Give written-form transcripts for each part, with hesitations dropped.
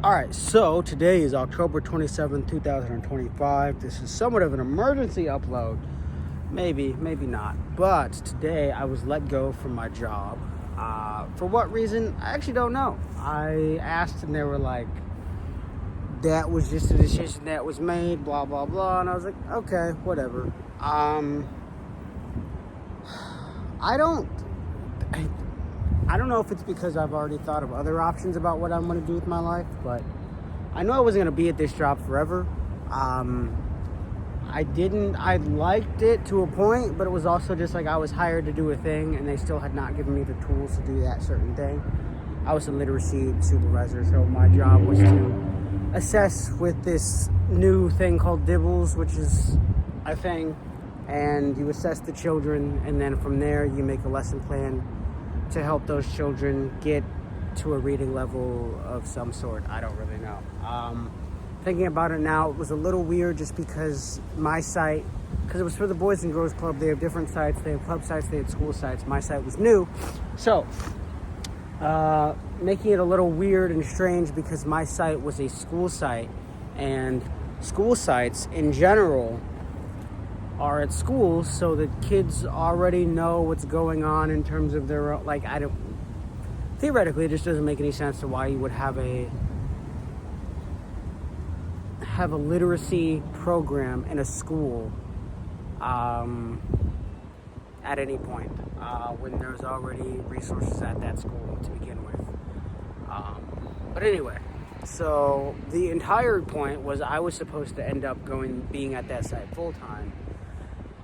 Alright, so today is October 27th, 2025. This is somewhat of an emergency upload. Maybe not. But today I was let go from my job. For what reason? I actually don't know. I asked and they were like, that was just a decision that was made, blah, blah, blah. And I was like, okay, whatever. I don't know if it's because I've already thought of other options about what I'm going to do with my life, but I know I wasn't going to be at this job forever. I liked it to a point, but it was also just like I was hired to do a thing and they still had not given me the tools to do that certain thing. I was a literacy supervisor, so my job was to assess with this new thing called Dibbles, which is a thing, and you assess the children, and then from there you make a lesson plan to help those children get to a reading level of some sort. I don't really know. Thinking about it now, it was a little weird just because my site, because it was for the Boys and Girls Club, they have different sites, they have club sites, they have school sites. My site was new, so making it a little weird and strange because my site was a school site, and school sites in general are at schools, so the kids already know what's going on in terms of their, like, theoretically it just doesn't make any sense to why you would have a literacy program in a school at any point when there's already resources at that school to begin with. But anyway, so the entire point was I was supposed to end up being at that site full time.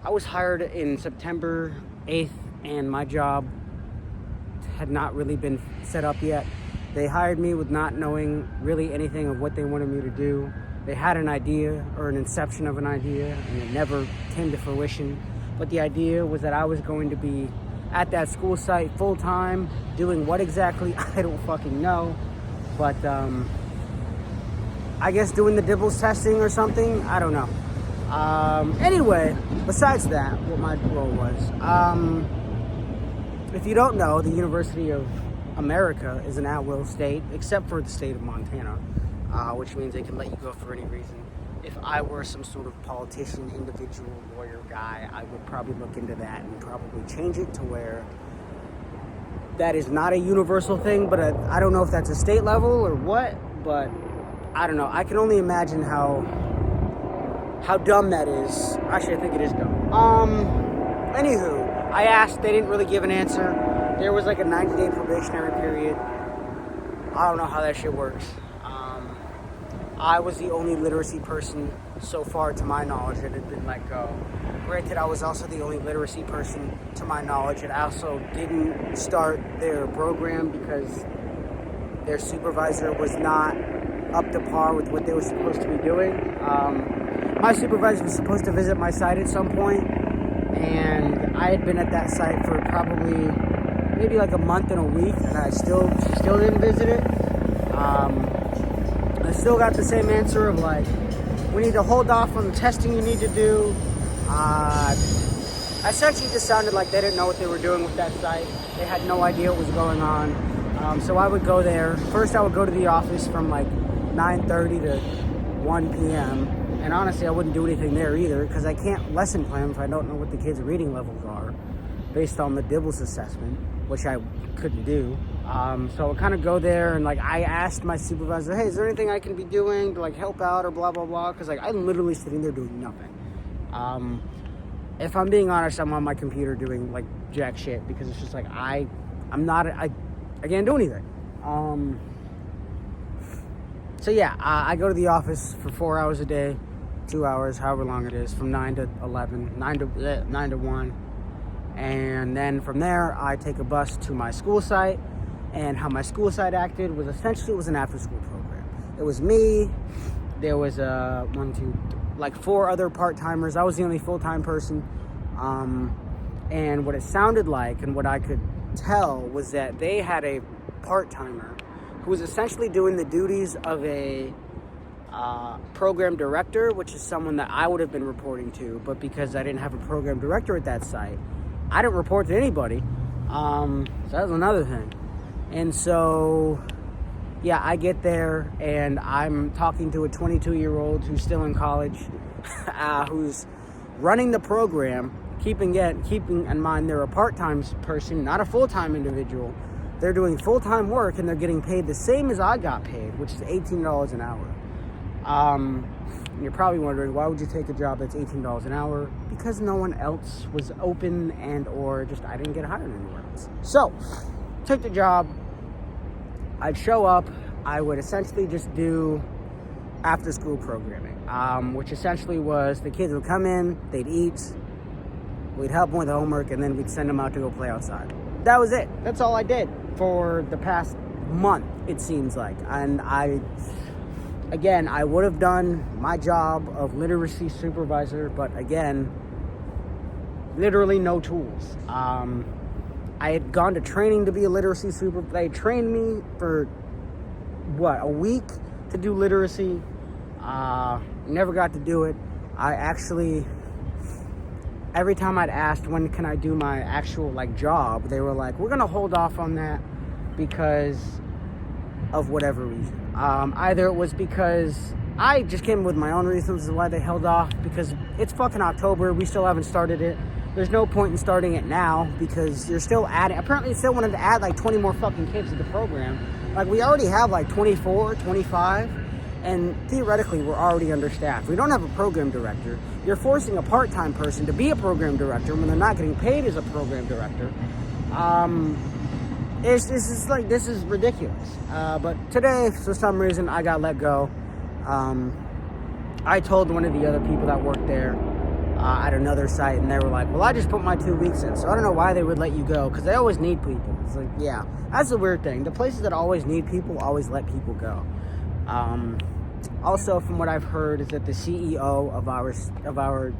I was hired in September 8th, and my job had not really been set up yet. They hired me with not knowing really anything of what they wanted me to do. They had an idea, or an inception of an idea, and it never came to fruition. But the idea was that I was going to be at that school site full time. Doing what exactly, I don't fucking know. But I guess doing the Dibbles testing or something, I don't know. Anyway, besides that, what my role was, if you don't know, the University of America is an at-will state, except for the state of Montana, which means they can let you go for any reason. If I were some sort of politician, individual, lawyer guy, I would probably look into that and probably change it to where that is not a universal thing, but I don't know if that's a state level or what, but I don't know. I can only imagine how dumb that is. Actually, I think it is dumb. Anywho, I asked, they didn't really give an answer. There was like a 90-day probationary period. I don't know how that shit works. I was the only literacy person so far, to my knowledge, that had been let go. Granted, I was also the only literacy person, to my knowledge, that also didn't start their program because their supervisor was not up to par with what they were supposed to be doing. My supervisor was supposed to visit my site at some point, and I had been at that site for probably maybe like a month and a week, and she still didn't visit it. I still got the same answer of like, we need to hold off on the testing you need to do. Essentially just sounded like they didn't know what they were doing with that site. They had no idea what was going on. So I would go there. First I would go to the office from like 9:30 to 1 p.m. And honestly, I wouldn't do anything there either because I can't lesson plan if I don't know what the kids' reading levels are based on the Dibbles assessment, which I couldn't do. So I kind of go there and like I asked my supervisor, hey, is there anything I can be doing to like help out or blah, blah, blah? Because like I'm literally sitting there doing nothing. If I'm being honest, I'm on my computer doing like jack shit because it's just like I can't do anything. So yeah, I go to the office for 4 hours a day, 2 hours, however long it is, from 9 to 11, 9 to 1. And then from there, I take a bus to my school site. And how my school site acted was essentially it was an after-school program. It was me. There was like 4 other part-timers. I was the only full-time person. And what it sounded like and what I could tell was that they had a part-timer who was essentially doing the duties of a program director, which is someone that I would have been reporting to. But because I didn't have a program director at that site, I didn't report to anybody. So that was another thing. And so yeah, I get there and I'm talking to a 22-year-old who's still in college, who's running the program, keeping in mind they're a part-time person, not a full-time individual. They're doing full-time work and they're getting paid the same as I got paid, which is $18 an hour. You're probably wondering, why would you take a job that's $18 an hour? Because no one else was open and or just I didn't get hired anywhere else. So, took the job. I'd show up. I would essentially just do after-school programming, which essentially was the kids would come in, they'd eat, we'd help them with homework, and then we'd send them out to go play outside. That was it. That's all I did for the past month, it seems like. And I would have done my job of literacy supervisor, but again, literally no tools. I had gone to training to be a literacy supervisor. They trained me for, a week to do literacy. Never got to do it. I actually, every time I'd asked when can I do my actual job, they were like, we're gonna hold off on that because of whatever reason. Either it was because I just came with my own reasons why they held off, because it's fucking October, we still haven't started it. There's no point in starting it now because you're still adding, apparently they still wanted to add 20 more fucking kids to the program. We already have 24, 25, and theoretically we're already understaffed. We don't have a program director. You're forcing a part-time person to be a program director when they're not getting paid as a program director. This is ridiculous. But today, for some reason, I got let go. I told one of the other people that worked there at another site, and they were like, well, I just put my 2 weeks in, so I don't know why they would let you go, because they always need people. It's yeah, that's the weird thing. The places that always need people always let people go. Also, from what I've heard, is that the CEO of our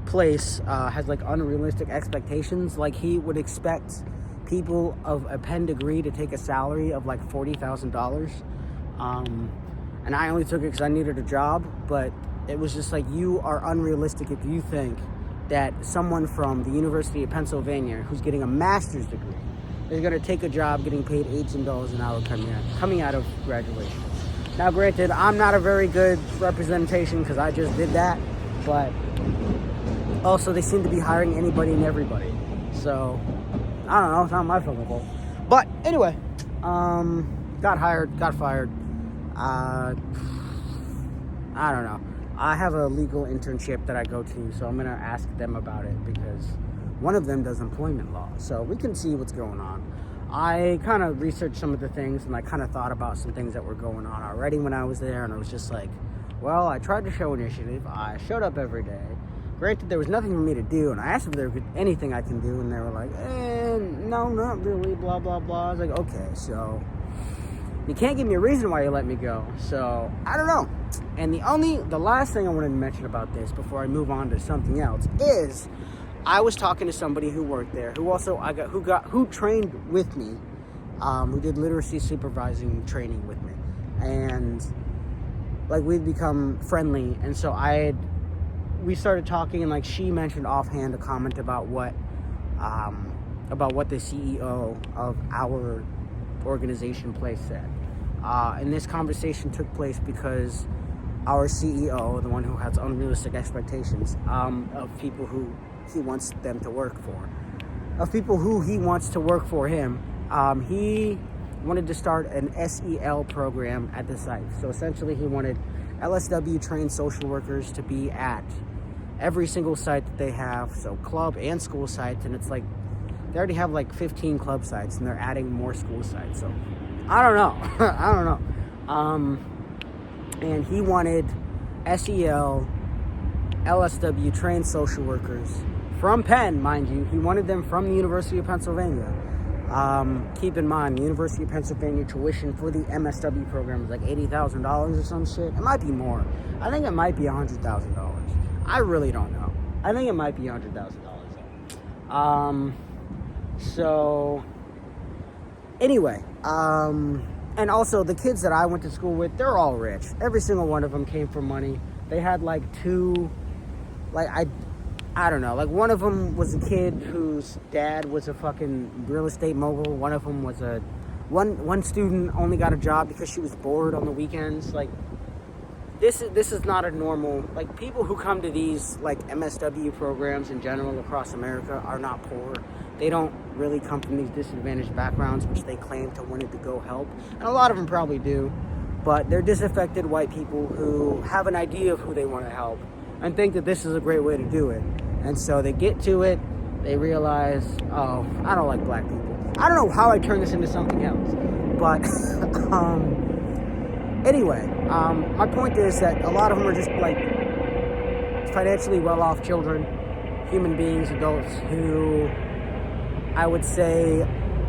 place has unrealistic expectations. He would expect people of a Penn degree to take a salary of $40,000. And I only took it because I needed a job, but it was just you are unrealistic if you think that someone from the University of Pennsylvania who's getting a master's degree is going to take a job getting paid $18 an hour coming out of graduation. Now, granted, I'm not a very good representation because I just did that, but also they seem to be hiring anybody and everybody. So, I don't know, it's not my fucking fault. But anyway, got hired, got fired. I don't know. I have a legal internship that I go to, so I'm going to ask them about it because one of them does employment law. So we can see what's going on. I kind of researched some of the things and I kind of thought about some things that were going on already when I was there, and I was just well, I tried to show initiative. I showed up every day. Granted, there was nothing for me to do, and I asked if there was anything I can do, and they were like, no, not really, blah, blah, blah. I was like, okay, so you can't give me a reason why you let me go, so I don't know. And the last thing I wanted to mention about this before I move on to something else is I was talking to somebody who worked there, who trained with me, who did literacy supervising training with me, and we'd become friendly, and so we started talking, and she mentioned offhand a comment about what the CEO of our organization place said. And this conversation took place because our CEO, the one who has unrealistic expectations of people who he wants them to work for, of people who he wants to work for him, he wanted to start an SEL program at the site. So essentially he wanted LSW trained social workers to be at every single site that they have, so club and school sites, and it's they already have 15 club sites and they're adding more school sites, so I don't know. And he wanted SEL, LSW trained social workers from Penn, mind you. He wanted them from the University of Pennsylvania. Keep in mind, the University of Pennsylvania tuition for the MSW program is $80,000 or some shit. It might be more. I think it might be $100,000. I really don't know. I think it might be $100,000. So anyway, and also the kids that I went to school with, they're all rich. Every single one of them came from money. They had I don't know, one of them was a kid whose dad was a fucking real estate mogul. One of them was a One student only got a job because she was bored on the weekends. Like, this is not a normal, like, people who come to these, like, MSW programs in general across America are not poor. They don't really come from these disadvantaged backgrounds, which they claim to wanting to go help. And a lot of them probably do. But they're disaffected white people who have an idea of who they want to help and think that this is a great way to do it. And so they get to it, they realize, oh, I don't like black people. I don't know how I turned this into something else. But, anyway, my point is that a lot of them are just, like, financially well-off children, human beings, adults, who I would say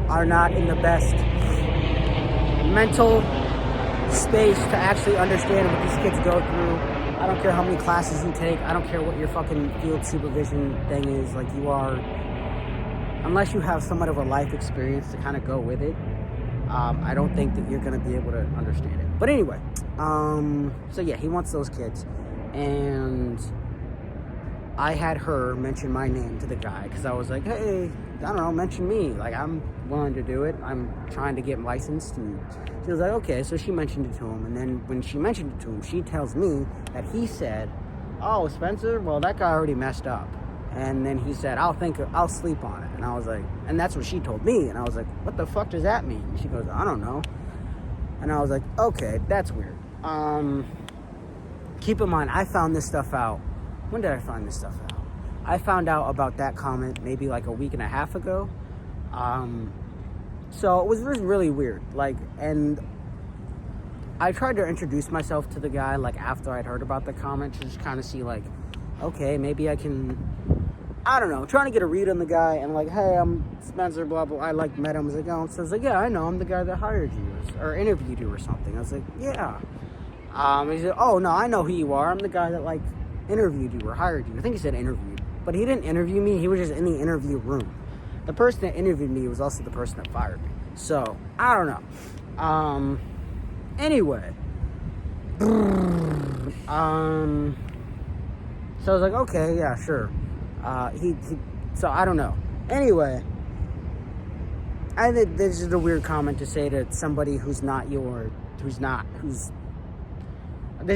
are not in the best mental space to actually understand what these kids go through. I don't care how many classes you take. I don't care what your fucking field supervision thing is. Like, you are, unless you have somewhat of a life experience to kind of go with it, I don't think that you're going to be able to understand it. But anyway, so yeah, he wants those kids. And I had her mention my name to the guy because I was like, hey, I don't know, mention me. Like, I'm willing to do it. I'm trying to get licensed. And she was like, okay. So she mentioned it to him. And then when she mentioned it to him, she tells me that he said, oh, Spencer, well, that guy already messed up. And then he said, I'll sleep on it. And I was like, and that's what she told me. And I was like, what the fuck does that mean? And she goes, I don't know. And I was like, okay, that's weird. Keep in mind, I found this stuff out. When did I find this stuff out? I found out about that comment maybe like a week and a half ago. So it was really weird. Like, and I tried to introduce myself to the guy, like, after I'd heard about the comment, to just kind of see, like, okay, maybe I can, I don't know, trying to get a read on the guy, and like, hey, I'm Spencer, blah, blah, I, like, met him. I was like, oh, so I was like, yeah, I know, I'm the guy that hired you, or interviewed you or something. I was like, yeah. He said, oh, no, I know who you are. I'm the guy that, like, interviewed you or hired you. I think he said interviewed, but he didn't interview me. He was just in the interview room. The person that interviewed me was also the person that fired me. So, I don't know. Anyway. So I was like, okay, yeah, sure. So I don't know. Anyway, I think this is a weird comment to say to somebody this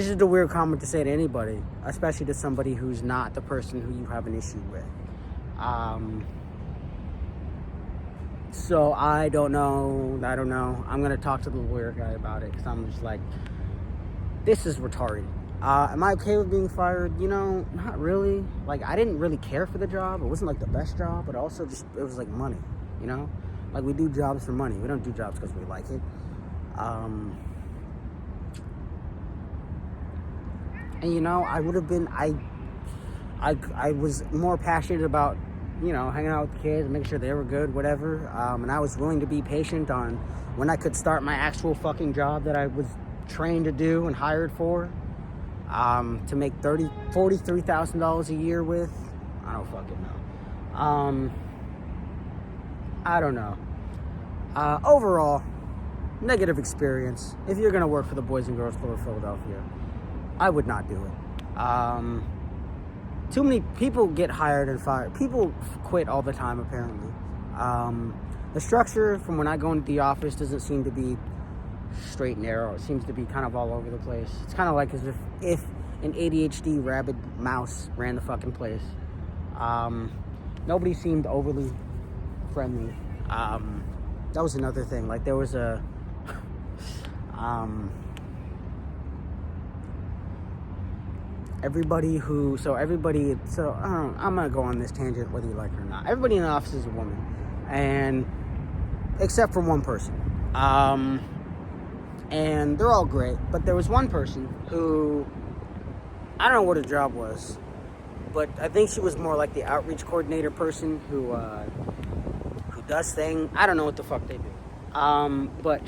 is a weird comment to say to anybody, especially to somebody who's not the person who you have an issue with. So I don't know. I'm going to talk to the lawyer guy about it, because I'm just like, this is retarded. Am I okay with being fired? You know, not really. Like, I didn't really care for the job. It wasn't like the best job, but also just, it was like money, you know? Like, we do jobs for money. We don't do jobs because we like it. And, you know, I would have been, I was more passionate about, you know, hanging out with the kids, making sure they were good, whatever. And I was willing to be patient on when I could start my actual fucking job that I was trained to do and hired for, to make $43,000 a year with. I don't fucking know. I don't know. Overall, negative experience. If you're gonna work for the Boys and Girls Club of Philadelphia, I would not do it. Too many people get hired and fired. People quit all the time, apparently. The structure from when I go into the office doesn't seem to be straight and narrow. It seems to be kind of all over the place. It's kind of like as if an ADHD rabid mouse ran the fucking place. Nobody seemed overly friendly. That was another thing. Like, there was a I'm gonna go on this tangent whether you like it or not. Everybody in the office is a woman, and except for one person. And they're all great, but there was one person who, I don't know what her job was, but I think she was more like the outreach coordinator person who does things. I don't know what the fuck they do. But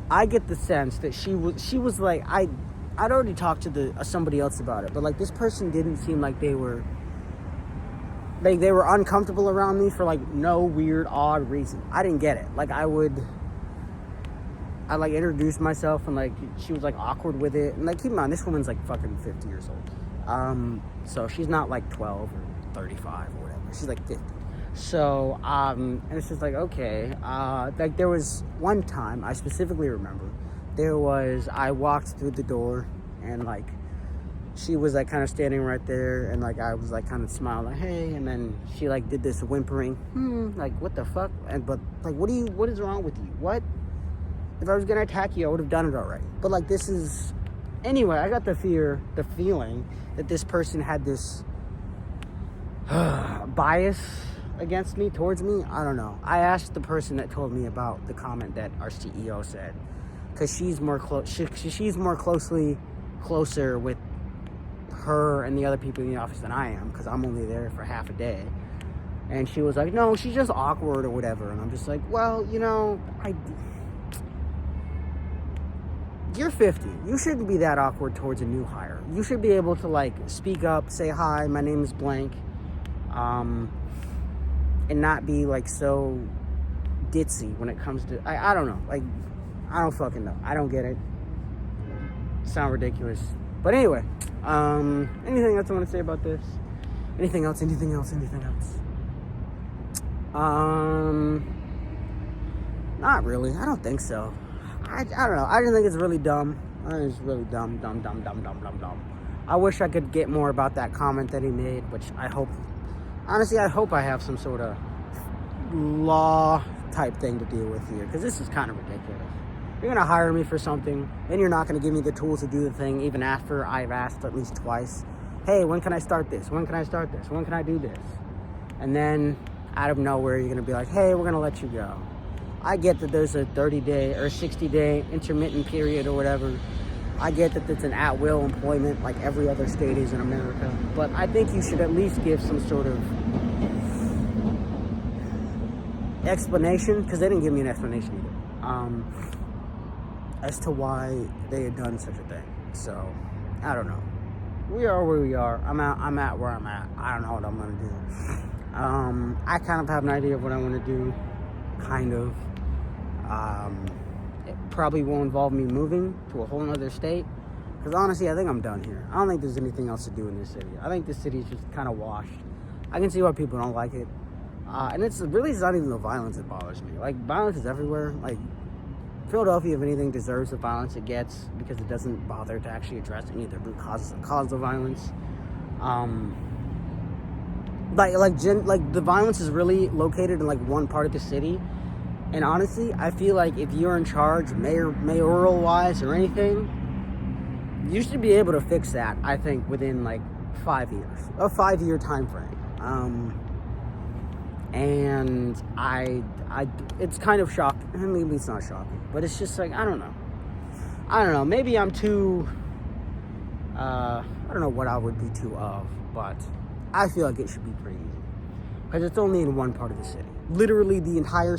I get the sense that she was like, I'd already talked to somebody else about it, but like, this person didn't seem like they were uncomfortable around me for like no weird, odd reason. I didn't get it. Like, I like introduced myself, and like, she was like awkward with it. And like, keep in mind, this woman's like fucking 50 years old. So she's not like 12 or 35 or whatever. She's like 50. So, and it's just like, okay. Like, there was one time, I specifically remember, I walked through the door, and, like, she was, like, kind of standing right there, and, like, I was, like, kind of smiling, like, hey, and then she, like, did this whimpering, like, what the fuck? But, like, what is wrong with you? What? If I was gonna attack you, I would have done it already. But, like, anyway, I got the feeling that this person had this bias against me, towards me. I don't know. I asked the person that told me about the comment that our CEO said, because she's more closer with her and the other people in the office than I am, because I'm only there for half a day. And she was like, no, she's just awkward or whatever. And I'm just like, well, you're 50. You shouldn't be that awkward towards a new hire. You should be able to, like, speak up, say, hi, my name is blank, and not be, like, so ditzy when it comes to, I don't know. Like, I don't fucking know. I don't get it. Sound ridiculous. But anyway, anything else I want to say about this? Anything else? Not really. I don't think so. I don't know. I just think it's really dumb. I think it's really dumb. I wish I could get more about that comment that he made, which I hope I have some sort of law type thing to deal with here, because this is kind of ridiculous. You're going to hire me for something, then you're not going to give me the tools to do the thing, even after I've asked at least twice, hey, when can I start this? When can I start this? When can I do this? And then out of nowhere, you're going to be like, hey, we're going to let you go. I get that there's a 30-day or 60-day intermittent period or whatever. I get that it's an at-will employment like every other state is in America. But I think you should at least give some sort of explanation, because they didn't give me an explanation either, as to why they had done such a thing. So, I don't know. We are where we are. I'm at where I'm at. I don't know what I'm going to do. I kind of have an idea of what I want to do. Kind of. It probably will involve me moving to a whole other state, because honestly, I think I'm done here. I don't think there's anything else to do in this city. I think this city is just kind of washed. I can see why people don't like it. And it's not even the violence that bothers me. Like, violence is everywhere. Like, Philadelphia, if anything, deserves the violence it gets, because it doesn't bother to actually address any of the root causes that cause the violence. Like the violence is really located in, like, one part of the city. And honestly, I feel like if you're in charge, mayoral-wise or anything, you should be able to fix that, I think, within, like, 5 years. A 5-year time frame. And it's kind of shocking. Maybe it's not shocking, but it's just like, I don't know. Maybe I'm too, I don't know what I would be too of, but I feel like it should be pretty easy, because it's only in one part of the city. Literally the entire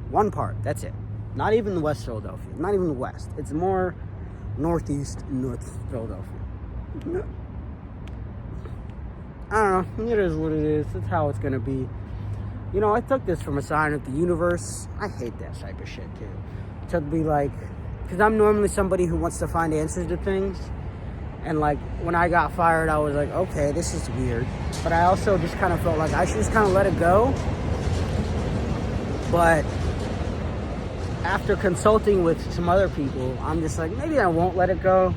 one part. That's it. Not even the West Philadelphia. Not even the West. It's more northeast, North Philadelphia. I don't know. It is what it is. That's how it's going to be. I took this from a sign of the universe. I hate that type of shit, too. To be like, because I'm normally somebody who wants to find answers to things. And, like, when I got fired, I was like, okay, this is weird. But I also just kind of felt like I should just kind of let it go. But after consulting with some other people, I'm just like, maybe I won't let it go.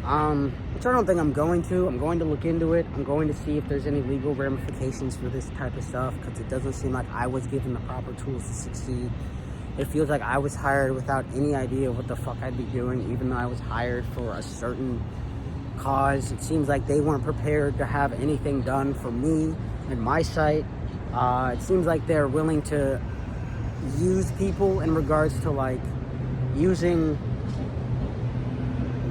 Which I don't think I'm going to. I'm going to look into it. I'm going to see if there's any legal ramifications for this type of stuff, because it doesn't seem like I was given the proper tools to succeed. It feels like I was hired without any idea what the fuck I'd be doing, even though I was hired for a certain cause. It seems like they weren't prepared to have anything done for me and my site. It seems like they're willing to use people in regards to, like, using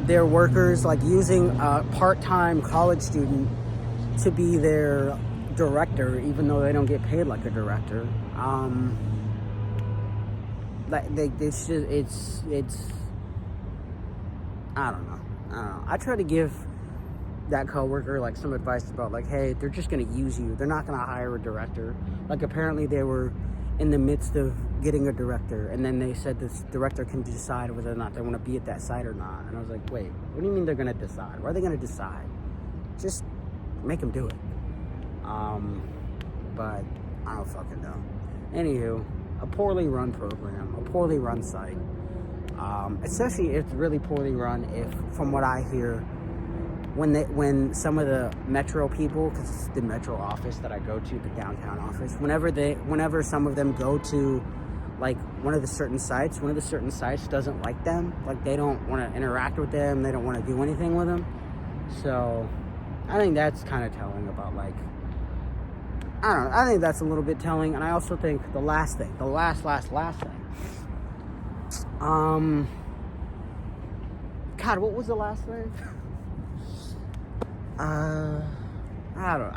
their workers, like using a part-time college student to be their director, even though they don't get paid like a director. It's I don't know. I try to give that coworker, like, some advice about, like, hey, they're just gonna use you. They're not gonna hire a director. Like, apparently they were in the midst of getting a director, and then they said this director can decide whether or not they want to be at that site or not. And I was like, wait, what do you mean they're gonna decide? Why are they gonna decide? Just make them do it. But I don't fucking know. Anywho, a poorly run program, a poorly run site. Especially if it's really poorly run, if, from what I hear, when some of the Metro people, because it's the Metro office that I go to, the downtown office, whenever some of them go to, like, one of the certain sites doesn't like them. Like, they don't want to interact with them. They don't want to do anything with them. So, I think that's kind of telling about, like, I don't know. I think that's a little bit telling. And I also think the last thing. God, what was the last thing? I don't know.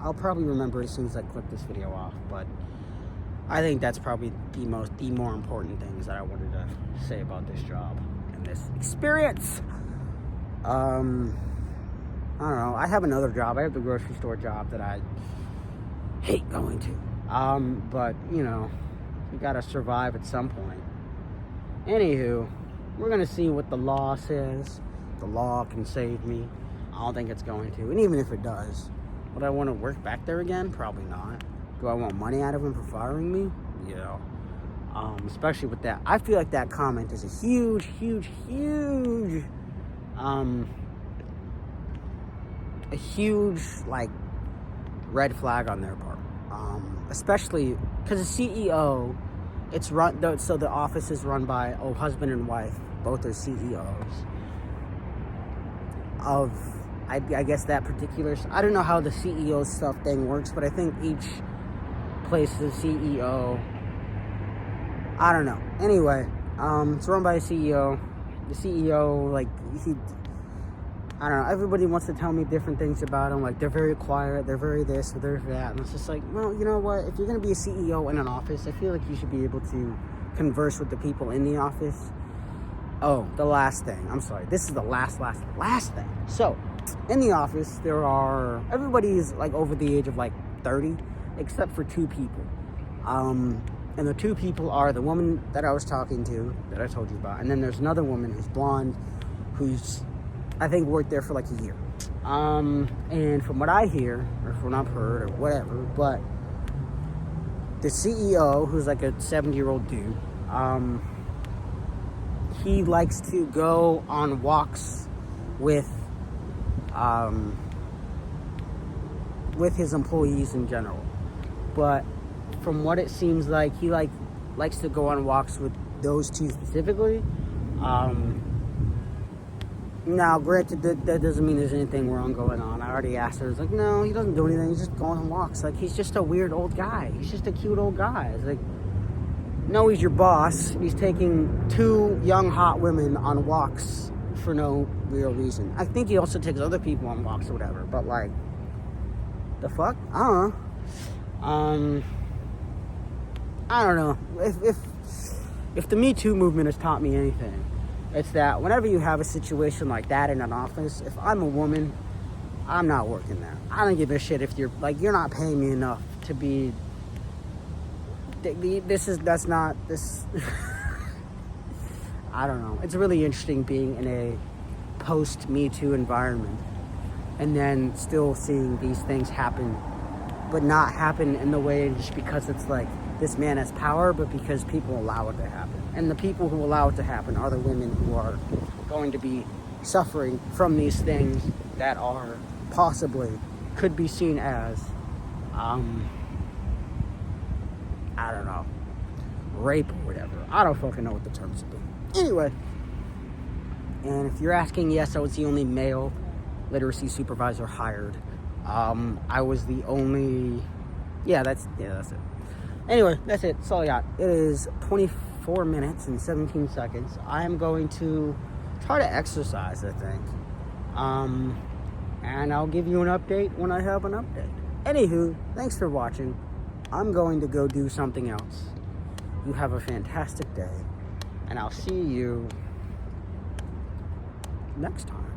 I'll probably remember as soon as I click this video off, but I think that's probably the more important things that I wanted to say about this job and this experience. I don't know. I have another job. I have the grocery store job that I hate going to. But, you know, you gotta survive at some point. Anywho, we're gonna see what the law says. The law can save me. I don't think it's going to. And even if it does, would I want to work back there again? Probably not. Do I want money out of him for firing me? Yeah. Especially with that. I feel like that comment is a huge like red flag on their part. Especially because the CEO, it's run, so the office is run by husband and wife. Both are CEOs of, I guess, that particular, I don't know how the CEO stuff thing works, but I think each place is a CEO. I don't know. Anyway, it's run by a CEO. The CEO, like, I don't know, everybody wants to tell me different things about him. Like, they're very quiet, they're very this, they're that. And it's just like, well, you know what? If you're going to be a CEO in an office, I feel like you should be able to converse with the people in the office. Oh, the last thing. I'm sorry. This is the last thing. So, in the office, everybody's like over the age of like 30, except for two people. And the two people are the woman that I was talking to, that I told you about. And then there's another woman who's blonde, who's, I think, worked there for like a year. And from what I hear, or from what I've heard, or whatever, but the CEO, who's like a 70-year-old dude, he likes to go on walks with his employees in general. But from what it seems like, he likes to go on walks with those two specifically. Now, granted, that doesn't mean there's anything wrong going on. I already asked her. It's like, no, he doesn't do anything. He's just going on walks. Like, he's just a weird old guy. He's just a cute old guy. It's like, no, he's your boss. He's taking two young, hot women on walks for no real reason. I think he also takes other people on walks or whatever. But, like, the fuck? I don't know. I don't know. If the Me Too movement has taught me anything, it's that whenever you have a situation like that in an office, if I'm a woman, I'm not working there. I don't give a shit if you're not paying me enough to be, that's not this. I don't know. It's really interesting being in a post-Me Too environment and then still seeing these things happen, but not happen in the way just because it's like this man has power, but because people allow it to happen. And the people who allow it to happen are the women who are going to be suffering from these things that are possibly, could be seen as, I don't know, rape or whatever. I don't fucking know what the terms would be. Anyway, and if you're asking, yes, I was the only male literacy supervisor hired. I was the only, that's it. Anyway, that's it. That's all I got. It is 24 minutes and 17 seconds. I am going to try to exercise, I think. And I'll give you an update when I have an update. Anywho, thanks for watching. I'm going to go do something else. You have a fantastic day. And I'll see you next time.